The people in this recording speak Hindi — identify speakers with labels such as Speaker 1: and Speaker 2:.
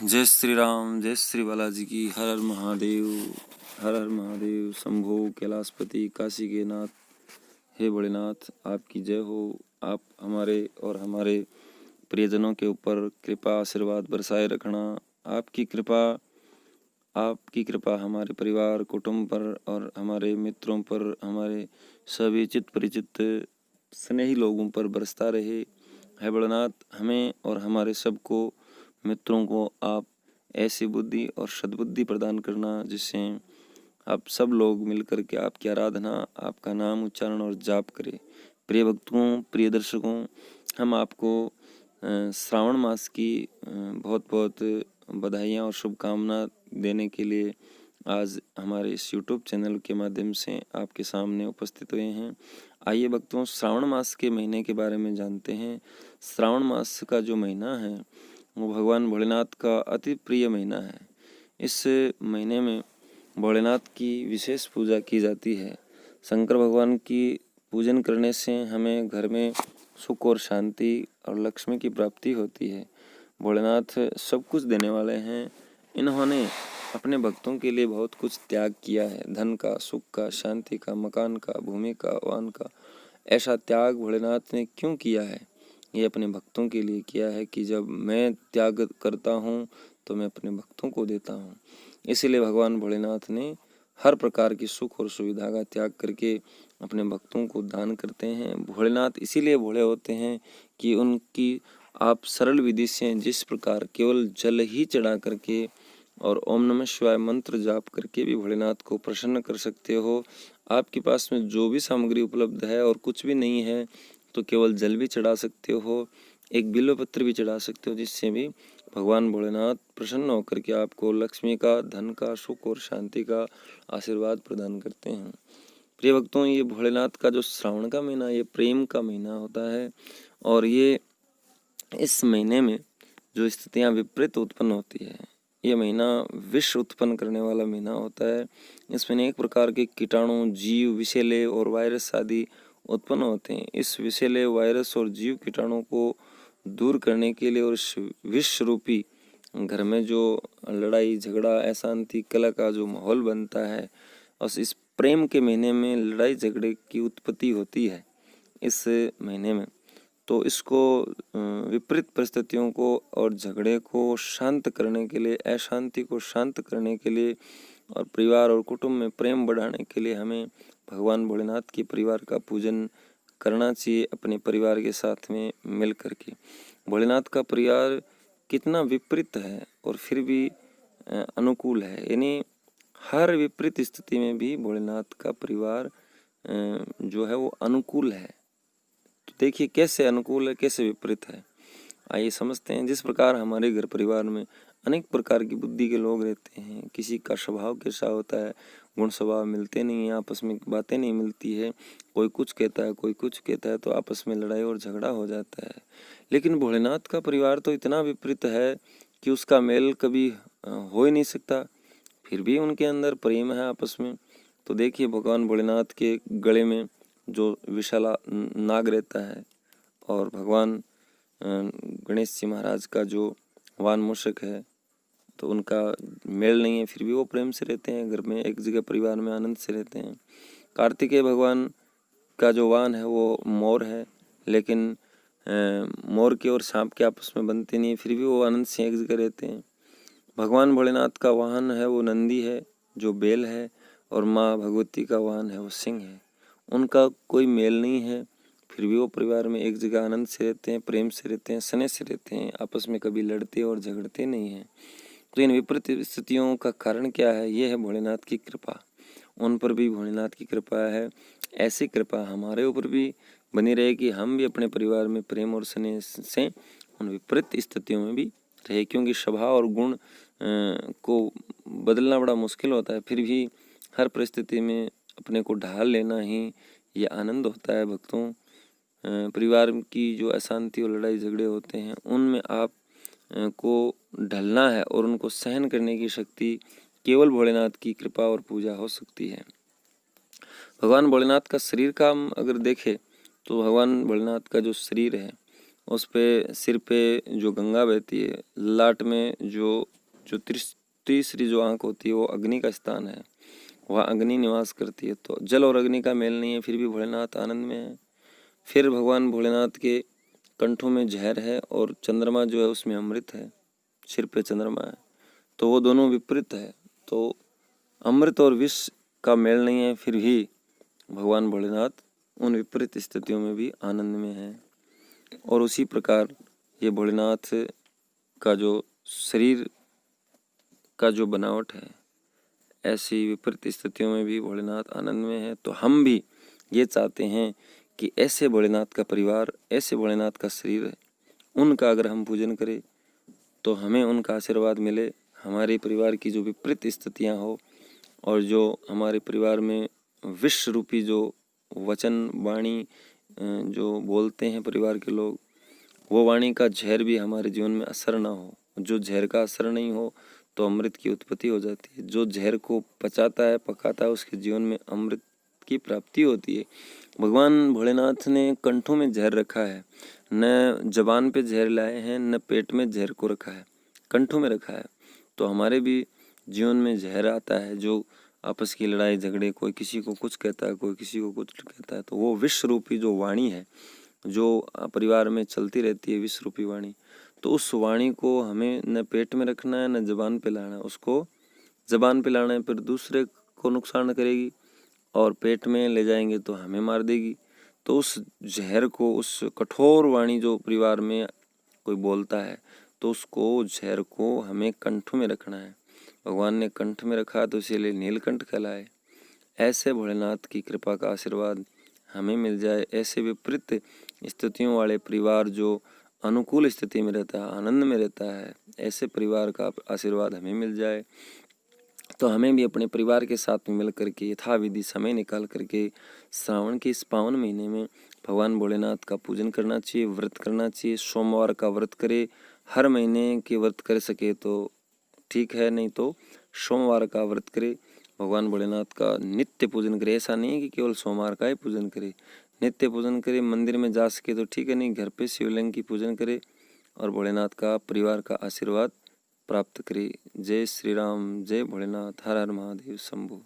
Speaker 1: जय श्री राम, जय श्री बालाजी की। हर हर महादेव, हर हर महादेव। शंभो कैलाशपति काशी के नाथ, हे भोलेनाथ आपकी जय हो। आप हमारे और हमारे प्रियजनों के ऊपर कृपा आशीर्वाद बरसाए रखना। आपकी कृपा हमारे परिवार कुटुंब पर और हमारे मित्रों पर, हमारे सभी चित परिचित स्नेही लोगों पर बरसता रहे। हे भोलेनाथ, हमें और हमारे सबको मित्रों को आप ऐसी बुद्धि और सद्बुद्धि प्रदान करना जिससे आप सब लोग मिलकर के आपकी आराधना, आपका नाम उच्चारण और जाप करें। प्रिय भक्तों, प्रिय दर्शकों, हम आपको श्रावण मास की बहुत बहुत बधाइयाँ और शुभकामना देने के लिए आज हमारे इस YouTube चैनल के माध्यम से आपके सामने उपस्थित हुए हैं। आइए भक्तों, श्रावण मास के महीने के बारे में जानते हैं। श्रावण मास का जो महीना है वो भगवान भोलेनाथ का अति प्रिय महीना है। इस महीने में भोलेनाथ की विशेष पूजा की जाती है। शंकर भगवान की पूजन करने से हमें घर में सुख और शांति और लक्ष्मी की प्राप्ति होती है। भोलेनाथ सब कुछ देने वाले हैं। इन्होंने अपने भक्तों के लिए बहुत कुछ त्याग किया है, धन का, सुख का, शांति का, मकान का, भूमि का, वाहन का। ऐसा त्याग भोलेनाथ ने क्यों किया है? ये अपने भक्तों के लिए किया है कि जब मैं त्याग करता हूँ तो मैं अपने भक्तों को देता हूँ। इसीलिए भगवान भोलेनाथ ने हर प्रकार की सुख और सुविधा का त्याग करके अपने भक्तों को दान करते हैं। भोलेनाथ इसीलिए भोले होते हैं कि उनकी आप सरल विधि से जिस प्रकार केवल जल ही चढ़ा करके और ओम नमः शिवाय मंत्र जाप करके भी भोलेनाथ को प्रसन्न कर सकते हो। आपके पास में जो भी सामग्री उपलब्ध है और कुछ भी नहीं है तो केवल जल भी चढ़ा सकते हो, एक बिल्व पत्र भी चढ़ा सकते हो, जिससे भी भगवान भोलेनाथ प्रसन्न होकर के आपको लक्ष्मी का, धन का, सुख और शांति का आशीर्वाद प्रदान करते हैं। प्रिय भक्तों, ये भोलेनाथ का जो श्रावण का महीना, ये प्रेम का महीना होता है और ये इस महीने में जो स्थितियाँ विपरीत उत्पन्न होती है, ये महीना विष उत्पन्न करने वाला महीना होता है। इसमें अनेक प्रकार के कीटाणु, जीव, विषैले और वायरस आदि उत्पन्न होते हैं। इस विषैले, वायरस और जीव कीटाणु को दूर करने के लिए और इस विष रूपी घर में जो लड़ाई झगड़ा, अशांति, कलह का जो माहौल बनता है और इस प्रेम के महीने में लड़ाई झगड़े की उत्पत्ति होती है इस महीने में, तो इसको विपरीत परिस्थितियों को और झगड़े को शांत करने के लिए, अशांति को शांत करने के लिए और परिवार और कुटुंब में प्रेम बढ़ाने के लिए हमें भगवान भोलेनाथ के परिवार का पूजन करना चाहिए अपने परिवार के साथ में मिल करके। भोलेनाथ का परिवार कितना विपरीत है और फिर भी अनुकूल है, यानी हर विपरीत स्थिति में भी भोलेनाथ का परिवार जो है वो अनुकूल है। तो देखिए कैसे अनुकूल है, कैसे विपरीत है, आइए समझते हैं। जिस प्रकार हमारे घर परिवार में अनेक प्रकार की बुद्धि के लोग रहते हैं, किसी का स्वभाव कैसा होता है, गुण स्वभाव मिलते नहीं हैं, आपस में बातें नहीं मिलती है, कोई कुछ कहता है, कोई कुछ कहता है, तो आपस में लड़ाई और झगड़ा हो जाता है। लेकिन भोलेनाथ का परिवार तो इतना विपरीत है कि उसका मेल कभी हो ही नहीं सकता, फिर भी उनके अंदर प्रेम है आपस में। तो देखिए भगवान भोलेनाथ के गले में जो विशाला नाग रहता है और भगवान गणेश जी महाराज का जो वान मूषक है, तो उनका मेल नहीं है, फिर भी वो प्रेम से रहते हैं घर में, एक जगह परिवार में आनंद से रहते हैं। कार्तिकेय भगवान का जो वाहन है वो मोर है, लेकिन मोर के और सांप के आपस में बनते नहीं है, फिर भी वो आनंद से एक जगह रहते हैं। भगवान भोलेनाथ का वाहन है वो नंदी है जो बैल है, और माँ भगवती का वाहन है वो सिंह है। उनका कोई मेल नहीं है, फिर भी वो परिवार में एक जगह आनंद से रहते हैं, प्रेम से रहते हैं, स्नेह से रहते हैं, आपस में कभी लड़ते और झगड़ते नहीं हैं। तो इन विपरीत स्थितियों का कारण क्या है? ये है भोलेनाथ की कृपा। उन पर भी भोलेनाथ की कृपा है। ऐसी कृपा हमारे ऊपर भी बनी रहे कि हम भी अपने परिवार में प्रेम और स्नेह से उन विपरीत स्थितियों में भी रहे, क्योंकि स्वभाव और गुण को बदलना बड़ा मुश्किल होता है, फिर भी हर परिस्थिति में अपने को ढाल लेना ही ये आनंद होता है। भक्तों, परिवार की जो अशांति और लड़ाई झगड़े होते हैं उनमें आप को ढलना है और उनको सहन करने की शक्ति केवल भोलेनाथ की कृपा और पूजा हो सकती है। भगवान भोलेनाथ का शरीर का हम अगर देखें तो भगवान भोलेनाथ का जो शरीर है उस पे, सिर पे जो गंगा बहती है, लाट में जो जो तीसरी जो आँख होती है वो अग्नि का स्थान है, वह अग्नि निवास करती है। तो जल और अग्नि का मेल नहीं है, फिर भी भोलेनाथ आनंद में है। फिर भगवान भोलेनाथ के कंठों में जहर है और चंद्रमा जो है उसमें अमृत है, सिर पे चंद्रमा है, तो वो दोनों विपरीत है। तो अमृत और विष का मेल नहीं है, फिर भी भगवान भोलेनाथ उन विपरीत स्थितियों में भी आनंद में है। और उसी प्रकार ये भोलेनाथ का जो शरीर का जो बनावट है, ऐसी विपरीत स्थितियों में भी भोलेनाथ आनंद में है। तो हम भी ये चाहते हैं कि ऐसे भोलेनाथ का परिवार, ऐसे भोलेनाथ का शरीर, उनका अगर हम पूजन करें तो हमें उनका आशीर्वाद मिले। हमारे परिवार की जो विपरीत स्थितियां हो और जो हमारे परिवार में विष रूपी जो वचन वाणी जो बोलते हैं परिवार के लोग, वो वाणी का जहर भी हमारे जीवन में असर ना हो। जो जहर का असर नहीं हो तो अमृत की उत्पत्ति हो जाती है। जो जहर को पचाता है, पकाता है, उसके जीवन में अमृत की प्राप्ति होती है। भगवान भोलेनाथ ने कंठों में जहर रखा है, न जबान पे जहर लाए हैं, न पेट में जहर को रखा है, कंठों में रखा है। तो हमारे भी जीवन में जहर आता है, जो आपस की लड़ाई झगड़े, कोई किसी को कुछ कहता है, कोई किसी को कुछ कहता है, तो वो विष रूपी जो वाणी है, जो परिवार में चलती रहती है, विष रूपी वाणी, तो उस वाणी को हमें न पेट में रखना है, न जबान पे लाना है। उसको जबान पे लाना है, फिर दूसरे को नुकसान करेगी, और पेट में ले जाएंगे तो हमें मार देगी। तो उस जहर को, उस कठोर वाणी जो परिवार में कोई बोलता है, तो उसको जहर को हमें कंठ में रखना है। भगवान ने कंठ में रखा तो इसीलिए नीलकंठ कहलाए। ऐसे भोलेनाथ की कृपा का आशीर्वाद हमें मिल जाए। ऐसे विपरीत स्थितियों वाले परिवार जो अनुकूल स्थिति में रहता है, आनंद में रहता है, ऐसे परिवार का आशीर्वाद हमें मिल जाए। तो हमें भी अपने परिवार के साथ में मिल करके यथाविधि समय निकाल करके श्रावण के इस पावन महीने में भगवान भोलेनाथ का पूजन करना चाहिए, व्रत करना चाहिए। सोमवार का व्रत करे, हर महीने के व्रत कर सके तो ठीक है, नहीं तो सोमवार का व्रत करे। भगवान भोलेनाथ का नित्य पूजन करे। ऐसा नहीं है कि केवल सोमवार का ही पूजन करे, नित्य पूजन करे। मंदिर में जा सके तो ठीक है, नहीं घर पे शिवलिंग की पूजन करे और भोलेनाथ का परिवार का आशीर्वाद प्राप्त करे। जय श्री राम, जय भोलेनाथ, हर हर महादेव शंभु।